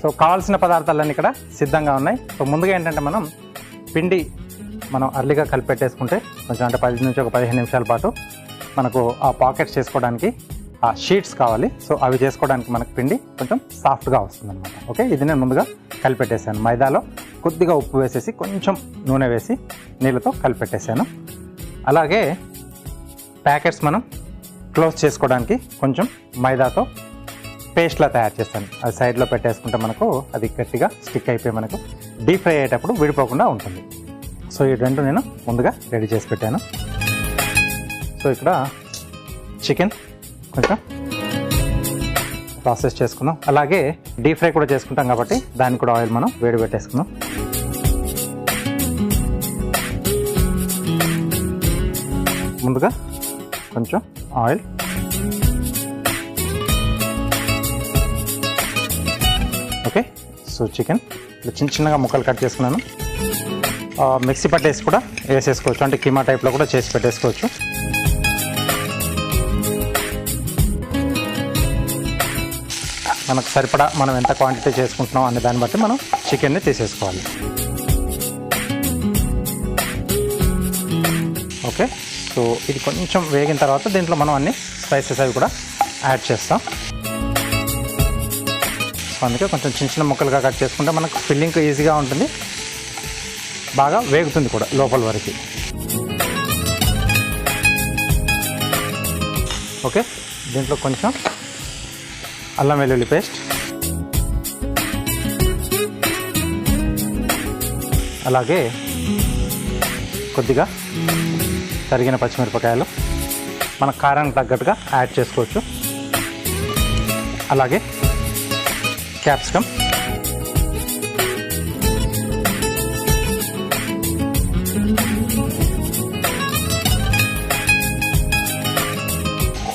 So కావాల్సిన పదార్థాలన్నీ ఇక్కడ సిద్ధంగా ఉన్నాయి. సో ముందుగా ఏంటంటే మనం పిండి అర్లీగా కలిపెట్టేసుకుంటే కొంచెం అంటే 10 నుంచి ఒక 15 నిమిషాల పాటు మనకు ఆ పాకెట్స్ చేసుకోవడానికి ఆ షీట్స్ కావాలి. సో అవి చేసుకోవడానికి మనకు పిండి కొంచెం సాఫ్ట్గా వస్తుంది అనమాట. ఓకే, ఇది నేను ముందుగా కలిపెట్టేసాను. మైదాలో కొద్దిగా ఉప్పు వేసేసి కొంచెం నూనె వేసి నీళ్ళతో కలిపెట్టేసాను. అలాగే ప్యాకెట్స్ మనం క్లోజ్ చేసుకోవడానికి కొంచెం మైదాతో పేస్ట్లా తయారు చేస్తాను. అది సైడ్లో పెట్టేసుకుంటే మనకు అది గట్టిగా స్టిక్ అయిపోయి మనకు డీప్ ఫ్రై అయ్యేటప్పుడు విడిపోకుండా ఉంటుంది. సో ఈ రెండు నేను ముందుగా రెడీ చేసి పెట్టాను. సో ఇక్కడ చికెన్ కొంచెం ప్రాసెస్ చేసుకుందాం. అలాగే డీప్ ఫ్రై కూడా చేసుకుంటాం కాబట్టి దాన్ని కూడా ఆయిల్ మనం వేడి పెట్టేసుకుందాం. ముందుగా కొంచెం ఆయిల్, ఓకే. సో చికెన్ చిన్న చిన్నగా ముక్కలు కట్ చేసుకున్నాను. మిక్సీ పట్టేసి కూడా వేసేసుకోవచ్చు, అంటే కీమా టైప్లో కూడా చేసి పెట్టేసుకోవచ్చు. మనకు సరిపడా మనం ఎంత క్వాంటిటీ చేసుకుంటున్నాం అనే దాన్ని బట్టి మనం చికెన్ని తీసేసుకోవాలి. ఓకే, సో ఇది కొంచెం వేగిన తర్వాత దీంట్లో మనం అన్ని స్పైసెస్ అవి కూడా యాడ్ చేస్తాం. సో అందుకే కొంచెం చిన్న చిన్న ముక్కలుగా కట్ చేసుకుంటే మనకు ఫిల్లింగ్ ఈజీగా ఉంటుంది, బాగా వేగుతుంది కూడా లోపల వరకు. ఓకే, దీంట్లో కొంచెం అల్లం వెల్లుల్లి పేస్ట్, అలాగే కొద్దిగా తరిగిన పచ్చిమిరపకాయలు మన కారానికి తగ్గట్టుగా యాడ్ చేసుకోవచ్చు. అలాగే క్యాప్సికమ్,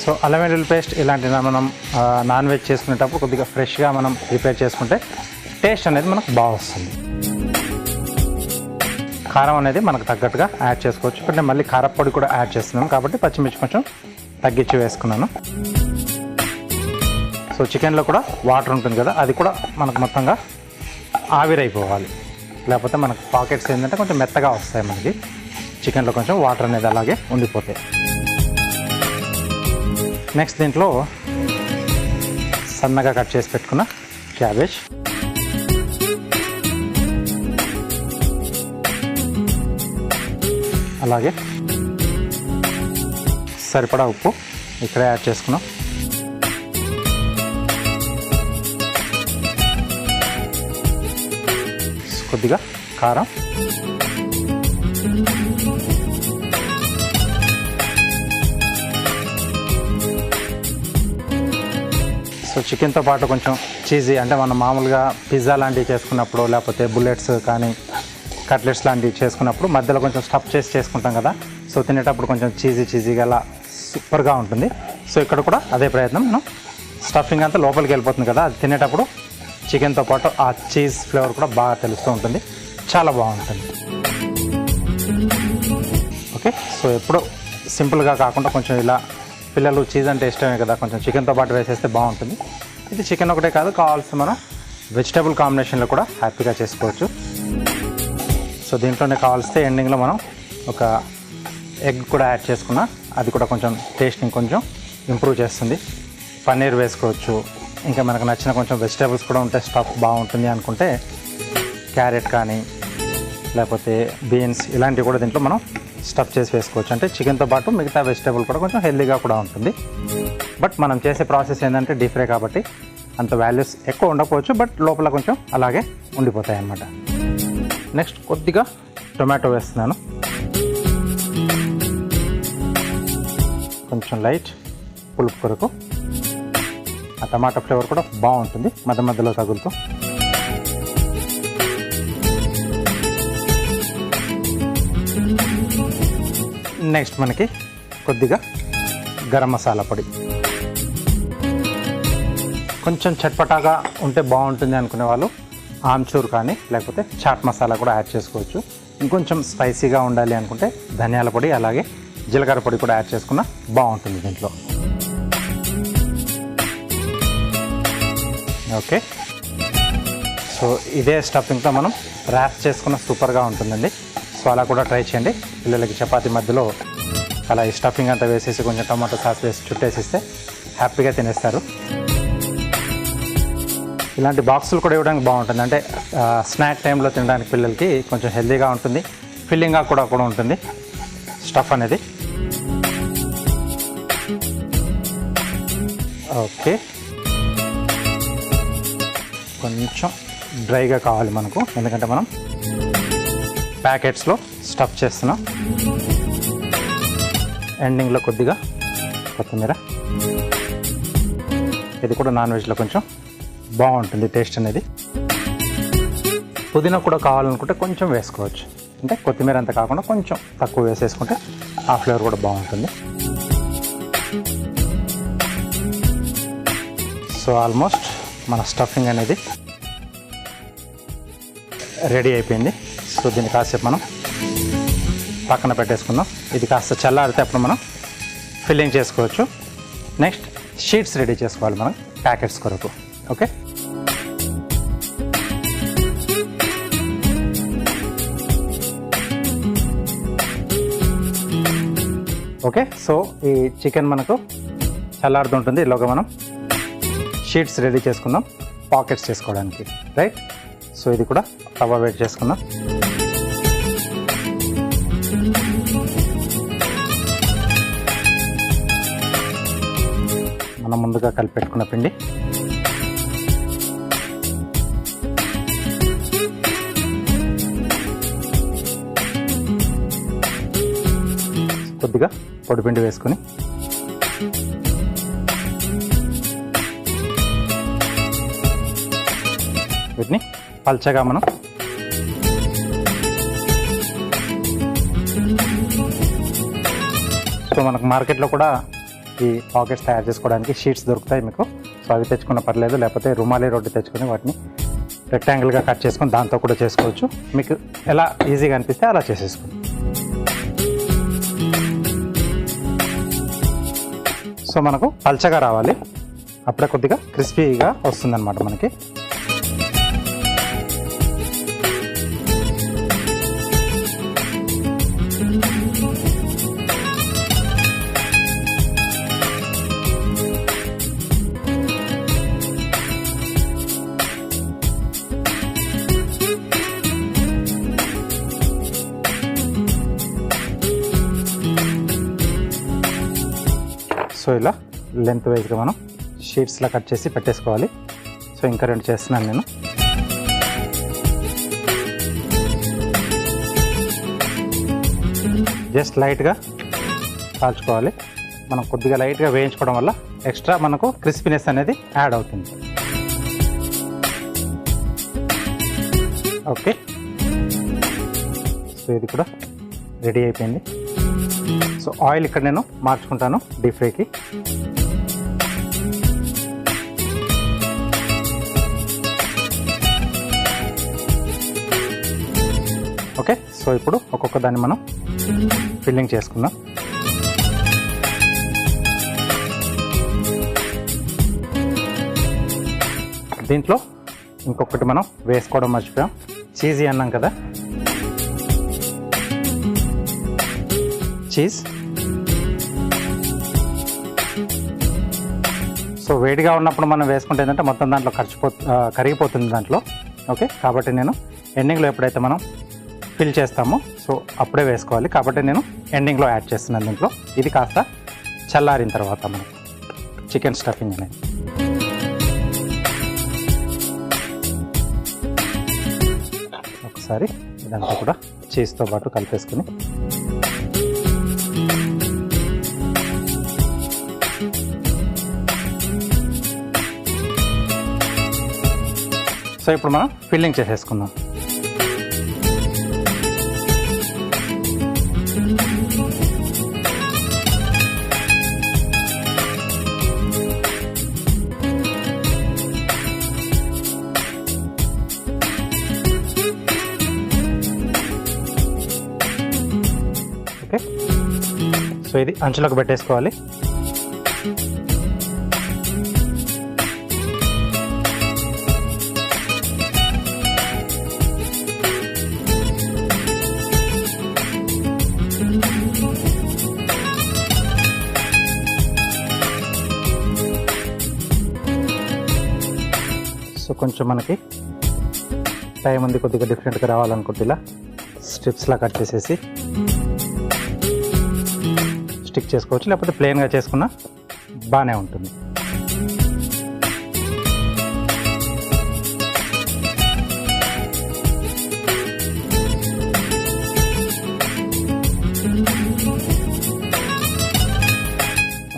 సో అల్లం వెల్లుల్లి పేస్ట్ ఇలాంటి మనం నాన్ వెజ్ చేసుకునేటప్పుడు కొద్దిగా ఫ్రెష్గా మనం ప్రిపేర్ చేసుకుంటే టేస్ట్ అనేది మనకు బాగా వస్తుంది. కారం అనేది మనకు తగ్గట్టుగా యాడ్ చేసుకోవచ్చు. ఇప్పుడు నేను మళ్ళీ కారపొడి కూడా యాడ్ చేస్తున్నాను కాబట్టి పచ్చిమిర్చి కొంచెం తగ్గించి వేసుకున్నాను. సో చికెన్లో కూడా వాటర్ ఉంటుంది కదా, అది కూడా మనకు మొత్తంగా ఆవిరైపోవాలి, లేకపోతే మనకు పాకెట్స్ ఏంటంటే కొంచెం మెత్తగా వస్తాయి. మనకి చికెన్లో కొంచెం వాటర్ అనేది అలాగే ఉండిపోతాయి. నెక్స్ట్ దీంట్లో సన్నగా కట్ చేసి పెట్టుకున్న క్యాబేజ్, అలాగే సరిపడా ఉప్పు ఇక్కడే యాడ్ చేసుకున్నాం. కొద్దిగా కారం, సో చికెన్తో పాటు కొంచెం చీజీ, అంటే మనం మామూలుగా పిజ్జా లాంటివి చేసుకున్నప్పుడు లేకపోతే బుల్లెట్స్ కానీ కట్లెట్స్ లాంటివి చేసుకున్నప్పుడు మధ్యలో కొంచెం స్టఫ్ చేసి చేసుకుంటాం కదా, సో తినేటప్పుడు కొంచెం చీజీగా అలా సూపర్గా ఉంటుంది. సో ఇక్కడ కూడా అదే ప్రయత్నం, మనం స్టఫింగ్ అంతా లోపలికి వెళ్ళిపోతుంది కదా, అది తినేటప్పుడు చికెన్తో పాటు ఆ చీజ్ ఫ్లేవర్ కూడా బాగా తెలుస్తూ ఉంటుంది, చాలా బాగుంటుంది. ఓకే, సో ఎప్పుడు సింపుల్గా కాకుండా కొంచెం ఇలా, పిల్లలు చీజ్ అంటే ఇష్టమే కదా, కొంచెం చికెన్తో పాటు వేసేస్తే బాగుంటుంది. ఇది చికెన్ ఒకటే కాదు, కావాల్సిన మనం వెజిటేబుల్ కాంబినేషన్లో కూడా హ్యాపీగా చేసుకోవచ్చు. సో దీంట్లోనే కావాల్స్తే ఎండింగ్లో మనం ఒక ఎగ్ కూడా యాడ్ చేసుకున్నా అది కూడా కొంచెం టేస్ట్ ఇంకొంచెం ఇంప్రూవ్ చేస్తుంది. పన్నీర్ వేసుకోవచ్చు, ఇంకా మనకు నచ్చిన కొంచెం వెజిటేబుల్స్ కూడా ఉంటే స్టఫ్ బాగుంటుంది అనుకుంటే క్యారెట్ కానీ లేకపోతే బీన్స్ ఇలాంటివి కూడా దీంట్లో మనం స్టఫ్ చేసి వేసుకోవచ్చు. అంటే చికెన్తో పాటు మిగతా వెజిటేబుల్ కూడా కొంచెం హెల్దీగా కూడా ఉంటుంది. బట్ మనం చేసే ప్రాసెస్ ఏంటంటే డీప్ ఫ్రై కాబట్టి అంత వాల్యూస్ ఎక్కువ ఉండకపోవచ్చు, బట్ లోపల కొంచెం అలాగే ఉండిపోతాయి అన్నమాట. నెక్స్ట్ కొద్దిగా టొమాటో వేస్తున్నాను, కొంచెం లైట్ పులుపు కొరకు. ఆ టమాటా ఫ్లేవర్ కూడా బాగుంటుంది మధ్య మధ్యలో తగులుతూ. నెక్స్ట్ మనకి కొద్దిగా గరం మసాలా పొడి, కొంచెం చట్పటాగా ఉంటే బాగుంటుంది అనుకునే వాళ్ళు ఆమ్చూర్ కానీ లేకపోతే చాట్ మసాలా కూడా యాడ్ చేసుకోవచ్చు. ఇంకొంచెం స్పైసీగా ఉండాలి అనుకుంటే ధనియాల పొడి అలాగే జీలకర్ర పొడి కూడా యాడ్ చేసుకున్నా బాగుంటుంది దీంట్లో. ఓకే, సో ఇదే స్టఫింగ్తో మనం ర్యాప్ చేసుకున్న సూపర్గా ఉంటుందండి. సో అలా కూడా ట్రై చేయండి. పిల్లలకి చపాతీ మధ్యలో అలా ఈ స్టఫింగ్ అంతా వేసేసి కొంచెం టమాటో సాస్ వేసి చుట్టేసిస్తే హ్యాపీగా తినేస్తారు. ఇలాంటి బాక్సులు కూడా ఇవ్వడానికి బాగుంటుంది. అంటే స్నాక్ టైంలో తినడానికి పిల్లలకి కొంచెం హెల్తీగా ఉంటుంది, ఫిల్లింగ్గా కూడా ఉంటుంది స్టఫ్ అనేది. ఓకే, కొంచెం డ్రైగా కావాలి మనకు, ఎందుకంటే మనం ప్యాకెట్స్లో స్టఫ్ చేస్తున్నాం. ఎండింగ్లో కొద్దిగా కొత్తిమీర, ఇది కూడా నాన్ వెజ్లో కొంచెం బాగుంటుంది టేస్ట్ అనేది. పుదీనా కూడా కావాలనుకుంటే కొంచెం వేసుకోవచ్చు, అంటే కొత్తిమీర అంతా కాకుండా కొంచెం తక్కువ వేసేసుకుంటే ఆ ఫ్లేవర్ కూడా బాగుంటుంది. సో ఆల్మోస్ట్ మన స్టఫింగ్ అనేది రెడీ అయిపోయింది. సో దీన్ని కాసేపు మనం పక్కన పెట్టేసుకుందాం. ఇది కాస్త చల్లారితే అప్పుడు మనం ఫిల్లింగ్ చేసుకోవచ్చు. నెక్స్ట్ షీట్స్ రెడీ చేసుకోవాలి మనం ప్యాకెట్స్ కొరకు. Okay, okay. సో ఈ చికెన్ మనకు చల్లారుతుంటుంది, ఇలాగ మనం షీట్స్ రెడీ చేసుకుందాం పాకెట్స్ చేసుకోవడానికి, రైట్. సో ఇది కూడా తవా వేడి చేసుకుందాం. మనం ముందుగా కలిపెట్టుకున్న పిండి కొద్దిగా పొడిపిండి వేసుకొని వీటిని పల్చగా మనం సో మనకు మార్కెట్లో కూడా ఈ పాకెట్స్ తయారు చేసుకోవడానికి షీట్స్ దొరుకుతాయి మీకు. సో అవి తెచ్చుకున్న పర్లేదు, లేకపోతే రుమాలి రోడ్డు తెచ్చుకొని వాటిని రెక్టాంగిల్గా కట్ చేసుకొని దాంతో కూడా చేసుకోవచ్చు. మీకు ఎలా ఈజీగా అనిపిస్తే అలా చేసేసుకోండి. సో మనకు పల్చగా రావాలి, అప్పుడే కొద్దిగా క్రిస్పీగా వస్తుందన్నమాట మనకి. సో ఇలా లెంత్ వైజ్గా మనం షీట్స్లా కట్ చేసి పెట్టేసుకోవాలి. సో ఇంకా రెండు చేస్తున్నాను నేను. జస్ట్ లైట్గా కాల్చుకోవాలి. మనం కొద్దిగా లైట్గా వేయించుకోవడం వల్ల ఎక్స్ట్రా మనకు క్రిస్పీనెస్ అనేది యాడ్ అవుతుంది. ఓకే, సో ఇది కూడా రెడీ అయిపోయింది. సో ఆయిల్ ఇక్కడ నేను మార్చుకుంటాను డీప్ ఫ్రైకి. ఓకే, సో ఇప్పుడు ఒక్కొక్క దాన్ని మనం ఫిల్లింగ్ చేసుకుందాం. దీంట్లో ఇంకొకటి మనం వేసుకోవడం మర్చిపోయాం, చీజీ అన్నాం కదా, చీజ్. సో వేడిగా ఉన్నప్పుడు మనం వేసుకుంటే ఏంటంటే మొత్తం దాంట్లో కరిగిపోతుంది దాంట్లో. ఓకే, కాబట్టి నేను ఎండింగ్లో ఎప్పుడైతే మనం ఫిల్ చేస్తామో సో అప్పుడే వేసుకోవాలి, కాబట్టి నేను ఎండింగ్లో యాడ్ చేస్తున్నాను దీంట్లో. ఇది కాస్త చల్లారిన తర్వాత మనకు చికెన్ స్టఫింగ్ అనేది. ఒకసారి ఇదంతా కూడా చీజ్తో పాటు కలిపేసుకుని సో ఇప్పుడు మనం ఫిల్లింగ్ చేసేసుకుందాం. ఓకే, సో ఇది అంచులకు పెట్టేసుకోవాలి. సో కొంచెం మనకి టైం ఉంది, కొద్దిగా డిఫరెంట్గా రావాలనుకుంటే ఇలా స్ట్రిప్స్లా కట్ చేసేసి స్టిక్ చేసుకోవచ్చు, లేకపోతే ప్లెయిన్గా చేసుకున్నా బాగానే ఉంటుంది.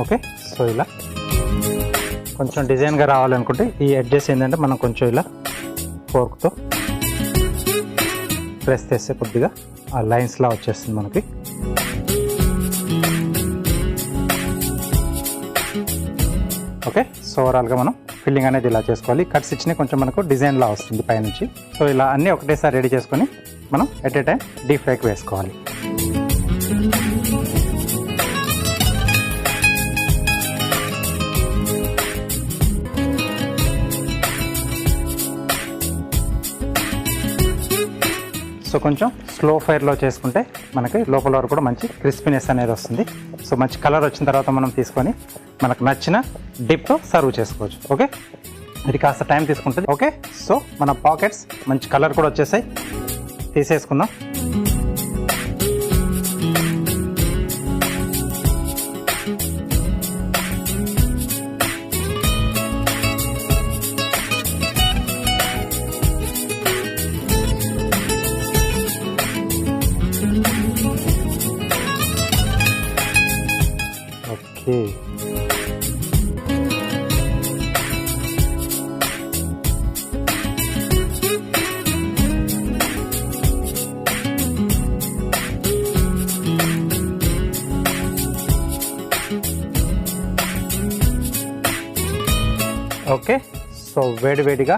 ఓకే, సో ఇలా కొంచెం డిజైన్గా రావాలనుకుంటే ఈ ఎడ్జెస్ ఏంటంటే మనం కొంచెం ఇలా ఫోర్క్తో ప్రెస్ చేస్తే కొద్దిగా ఆ లైన్స్లా వచ్చేస్తుంది మనకి. ఓకే, సో ఓవరాల్గా మనం ఫిల్లింగ్ అనేది ఇలా చేసుకోవాలి. కట్స్ ఇచ్చినా కొంచెం మనకు డిజైన్లా వస్తుంది పైనుంచి. సో ఇలా అన్నీ ఒకటేసారి రెడీ చేసుకొని మనం ఎట్ ఏ టైం డీప్ ఫ్రైకి వేసుకోవాలి. సో కొంచెం స్లో ఫైర్లో చేసుకుంటే మనకి లోపల వరకు కూడా మంచి క్రిస్పీనెస్ అనేది వస్తుంది. సో మంచి కలర్ వచ్చిన తర్వాత మనం తీసుకొని మనకు నచ్చిన డిప్తో సర్వ్ చేసుకోవచ్చు. ఓకే, ఇది కాస్త టైం తీసుకుంటుంది. ఓకే, సో మన పాకెట్స్ మంచి కలర్ కూడా వచ్చేసాయి, తీసేసుకుందాం. ఓకే, ఓకే, సో వేడివేడిగా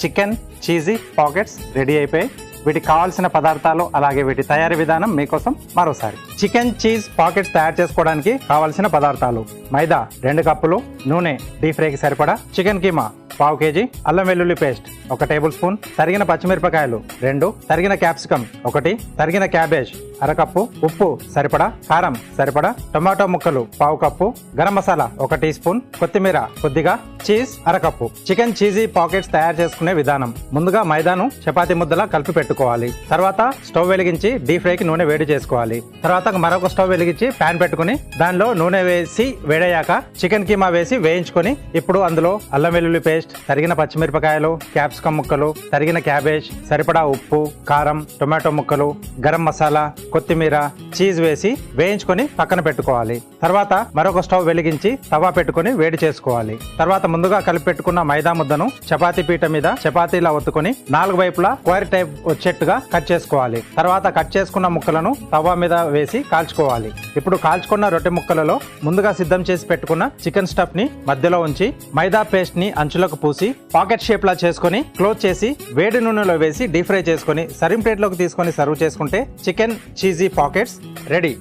చికెన్ చీజీ పాకెట్స్ రెడీ అయిపోయాయి. వీటికి కావాల్సిన పదార్థాలు అలాగే వీటి తయారీ విధానం మీకోసం మరోసారి. చికెన్ చీజ్ పాకెట్స్ తయారు చేసుకోవడానికి కావాల్సిన పదార్థాలు: మైదా 2 కప్పులు, నూనె డీప్ ఫ్రైకి సరిపడా, చికెన్ కీమా 1/2 kg, అల్లం వెల్లుల్లి పేస్ట్ 1 టేబుల్ స్పూన్, తరిగిన పచ్చిమిరపకాయలు 2, తరిగిన క్యాప్సికమ్ 1, తరిగిన క్యాబేజ్ 1/2 కప్పు, ఉప్పు సరిపడా, కారం సరిపడా, టొమాటో ముక్కలు 1/2 cup, garam masala 1 teaspoon, కొత్తిమీర కొద్దిగా, cheese 1/2 cup. Chicken cheesy pockets తయారు చేసుకునే విధానం: ముందుగా మైదాను చపాతీ ముద్దలా కలిపి పెట్టుకోవాలి. తర్వాత స్టవ్ వెలిగించి డీప్ ఫ్రైకి నూనె వేడి చేసుకోవాలి. తర్వాత మరొక స్టవ్ వెలిగించి ప్యాన్ పెట్టుకుని దానిలో నూనె వేసి వేడయ్యాక చికెన్ కీమా వేసి వేయించుకొని ఇప్పుడు అందులో అల్లం వెల్లుల్లి పేస్ట్, తరిగిన పచ్చిమిరపకాయలు, క్యాప్సికమ్ ముక్కలు, తరిగిన క్యాబేజ్, సరిపడా ఉప్పు, కారం, టొమాటో ముక్కలు, గరం మసాలా, కొత్తిమీర, చీజ్ వేసి వేయించుకొని పక్కన పెట్టుకోవాలి. తర్వాత మరొక స్టవ్ వెలిగించి తవా పెట్టుకుని వేడి చేసుకోవాలి. తర్వాత ముందుగా కలిపి పెట్టుకున్న మైదా ముద్దను చపాతీ పీట మీద చపాతీలా ఒత్తుకొని 4 వైపులా స్క్వేర్ టైప్ వచ్చేట్టుగా కట్ చేసుకోవాలి. తర్వాత కట్ చేసుకున్న ముక్కలను తవా మీద వేసి కాల్చుకోవాలి. ఇప్పుడు కాల్చుకున్న రొట్టె ముక్కలలో ముందుగా సిద్ధం చేసి పెట్టుకున్న చికెన్ స్టఫ్ ని మధ్యలో ఉంచి మైదా పేస్ట్ ని అంచులకు పూసి పాకెట్ షేప్ లా చేసుకుని క్లోజ్ చేసి వేడి నూనెలో వేసి డీప్ ఫ్రై చేసుకుని సర్వింగ్ ప్లేట్ లోకి తీసుకొని సర్వ్ చేసుకుంటే చికెన్ చీజీ పాకెట్స్ రెడీ.